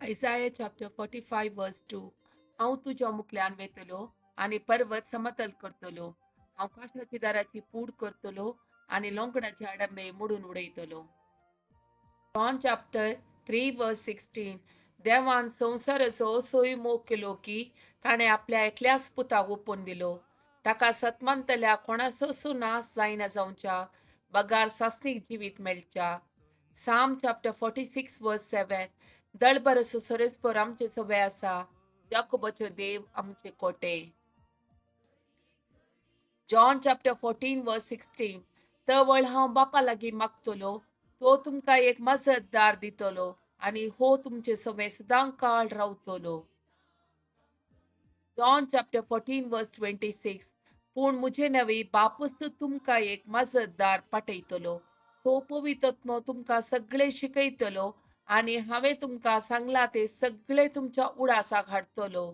Isaiah chapter 45 verse 2. हांव तुज्या मुखल्यान वेतलो आनी पर्वत समतल करतलो. हांव काशाची दाराची पूड करतलो आनी लोंगणाचे आडंबे मोडून उडयतलो. John chapter 3 verse 16. देवान संवसाराचो असोय मोग केलो की ताणें आपल्या एकल्याच पुताक ओपून दिलो. ताका सतमंतल्या कोणाचोच नाश जायना जावच्या बगार सासणीक जिवीत मेळच्या. Psalm chapter 46 verse 7. दळबरसो सरस्पर आमचे सवे आसा. याकोबाचो देव आमचे कोटे. John chapter 14 verse 16. तवळ हांव बापा लागीं मागतलो, तो तुमकां एक मजतदार दितलो आनी हो तुमचे सवे सदां काळ रावतलो. John chapter 14 verse 26. पूण मुझे नवी बापूच तुमकां एक मजतदार पाठयतलो. तो पवित्रत्व तुमकां सगळे शिकयतलो आनी हांवें तुमकां सांगलां ते सगळे तुमच्या उडासाक हाडटलो.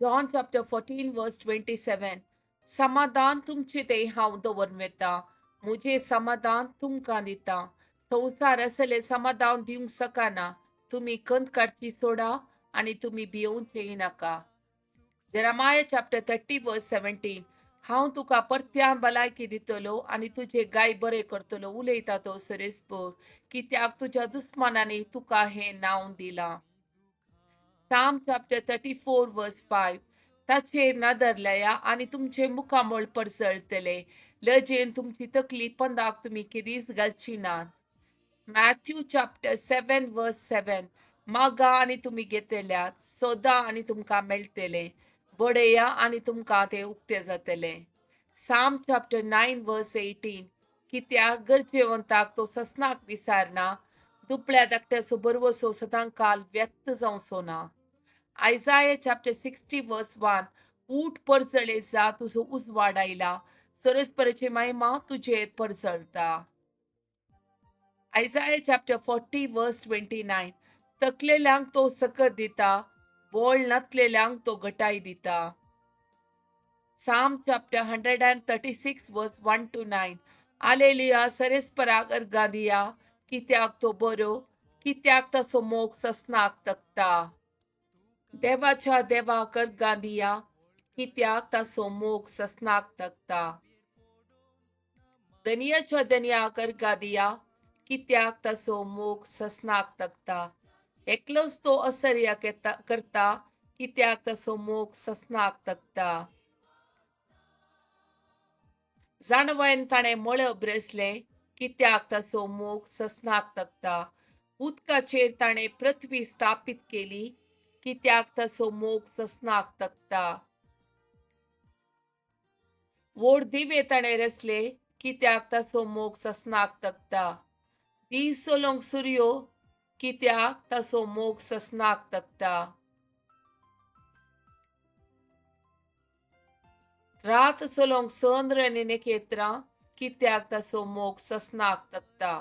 John chapter 14 verse 27. समाधान तुमचे ते हांव दवरून वेता. मुझे समाधान तुमकां दिता. संवसार असले समाधान दिवंक शकना. तुम्ही खंत काडची सोडा आनी तुम्ही भियोवचेय नाका. Jeremiah chapter 30 verse 17. हांव तुका परत्यान भलायकी दितलो आनी तुजे गाय बरे करतलो उलयता तो सरस्पर, कित्याक तुज्या दुस्मानांनी तुका हें नांव दिलां. Psalm chapter 34 verse 5. ताचेर नदर लया आनी तुमचे मुखामोळ परसळतले. लजेन तुमची तकली पंदाक तुम्ही केदीच घालची नात. Matthew chapter 7 verse 7. मागा आनी तुम्ही घेतल्यात, सोदा आनी तुमकां मेळटले, बडया आनी तुमकां ते उक्ते जातले. Psalm chapter 9 verse 18. कित्याक गरजेवंताक तो ससनाक विसारना, दुपळ्या धाकट्याचो बरवसो सदां काल व्यक्त जावचो ना. Isaiah chapter 60 verse 1. ऊठ परजळे जा तुजो उजवाड आयला, सरस्पराची महिमा तुजेर परजळता. Isaiah chapter 40 verse 29. तकलेल्यांक तो सकत दिता, बोळ नतलेल्यांक तो घटाय दिता. Psalm chapter 136 verse 1 to 9. आलेलुया सरस्पराक अर्गा दिया, कित्याक तो बरो, कित्याक ताचो मोग ससनाक तकता. देवाच्या देवाक अर्गा दिया, कित्याक ताचो मोग ससनाक तकता. धनियाच्या धनियाक अर्गा दिया, कित्याक ताचो मोग ससनाक तकता. एकलोच तो असर्य करता, कित्याक ताचो मोग ससनाक तकता. जाणवयन ताणें मळब ब्रेसलें, कित्याक ताचो मोग ससनाक तकता. उदकाचेर ताणें पृथ्वी स्थापीत केली, कित्याक ताचो मोग ससनाक तकता. व्हड दिवे ताणें रचले, कित्याक ताचो मोग ससनाक तकता. दीस सोलोंक सूर्यो, कित्याक ताचो मोग ससनाक तकता. रात सोलोंक चंद्र आनी नखेत्रां, कित्याक ताचो मोग ससनाक तकता.